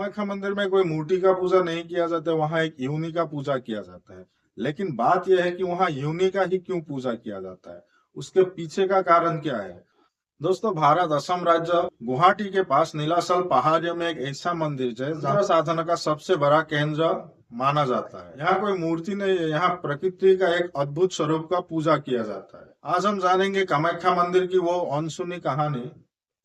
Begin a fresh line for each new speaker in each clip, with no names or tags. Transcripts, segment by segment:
कामाख्या मंदिर में कोई मूर्ति का पूजा नहीं किया जाता है, वहाँ एक योनि का पूजा किया जाता है। लेकिन बात यह है कि वहाँ योनि का ही क्यों पूजा किया जाता है, उसके पीछे का कारण क्या है। दोस्तों, भारत असम राज्य गुवाहाटी के पास नीलाचल पहाड़ियों में एक ऐसा मंदिर है जहाँ साधना का सबसे बड़ा केंद्र माना जाता है। यहाँ कोई मूर्ति नहीं है, यहाँ प्रकृति का एक अद्भुत स्वरूप का पूजा किया जाता है। आज हम जानेंगे कामाख्या मंदिर की वो अनसुनी कहानी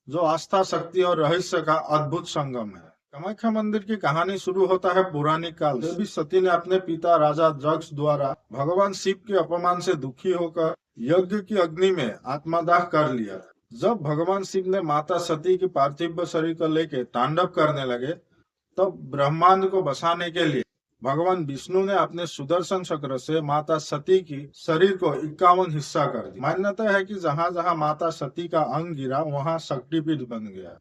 जो आस्था, शक्ति और रहस्य का अद्भुत संगम है। कामाख्या मंदिर की कहानी शुरू होता है पौराणिक काल से। देवी सती ने अपने पिता राजा जक्ष द्वारा भगवान शिव के अपमान से दुखी होकर यज्ञ की अग्नि में आत्मदाह कर लिया। जब भगवान शिव ने माता सती की पार्थिव शरीर को लेकर तांडव करने लगे, तब ब्रह्मांड को बसाने के लिए भगवान विष्णु ने अपने सुदर्शन चक्र से माता सती की शरीर को 51 हिस्सा कर दिया। मान्यता है कि जहाँ जहाँ माता सती का अंग गिरा, वहाँ शक्तिपीठ बन गया।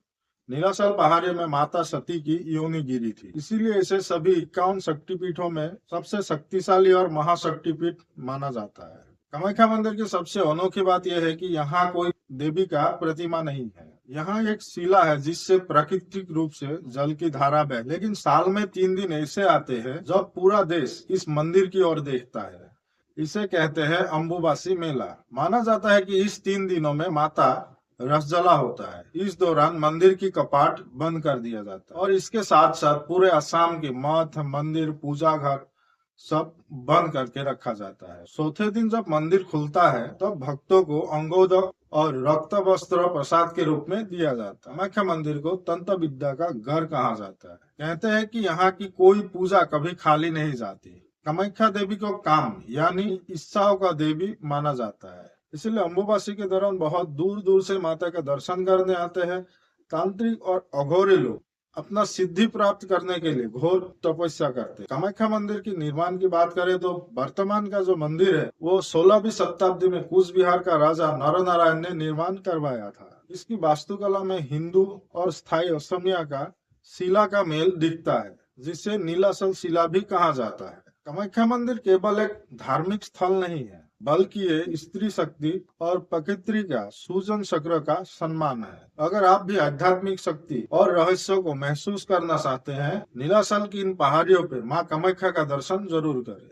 नीलाचल पहाड़ियों में माता सती की योनि गिरी थी, इसीलिए इसे सभी 51 शक्तिपीठों में सबसे शक्तिशाली और महाशक्तिपीठ माना जाता है। कामाख्या मंदिर की सबसे अनोखी बात यह है कि यहाँ कोई देवी का प्रतिमा नहीं है। यहाँ एक शिला है जिससे प्राकृतिक रूप से जल की धारा बह, लेकिन साल में 3 दिन ऐसे आते हैं जब पूरा देश इस मंदिर की ओर देखता है। इसे कहते हैं अम्बुबासी मेला। माना जाता है कि इस 3 दिनों में माता रसजला होता है। इस दौरान मंदिर की कपाट बंद कर दिया जाता है और इसके साथ साथ पूरे असम के मठ, मंदिर, पूजा घर सब बंद करके रखा जाता है। चौथे दिन जब मंदिर खुलता है, तब भक्तों को अंगोदक और रक्त वस्त्र प्रसाद के रूप में दिया जाता है। कामाख्या मंदिर को तंत्र विद्या का घर कहा जाता है। कहते हैं कि यहाँ की कोई पूजा कभी खाली नहीं जाती। कामाख्या देवी को काम यानी इच्छाओं का देवी माना जाता है, इसलिए अम्बुबासी के दौरान बहुत दूर दूर से माता का दर्शन करने आते हैं। तांत्रिक और अघोरी लोग अपना सिद्धि प्राप्त करने के लिए घोर तपस्या करते हैं। कामाख्या मंदिर की निर्माण की बात करें तो वर्तमान का जो मंदिर है वो 16वीं शताब्दी में कूच बिहार का राजा नरनारायण ने निर्माण करवाया था। इसकी वास्तुकला में हिंदू और स्थायी असमिया का शिला का मेल दिखता है, जिसे नीलाचल शिला भी कहा जाता है। कामाख्या मंदिर केवल एक धार्मिक स्थल नहीं है, बल्कि ये स्त्री शक्ति और प्रकृति का सूजन चक्र का सम्मान है। अगर आप भी आध्यात्मिक शक्ति और रहस्य को महसूस करना चाहते हैं, नीलाचल की इन पहाड़ियों पे माँ कामाख्या का दर्शन जरूर करें।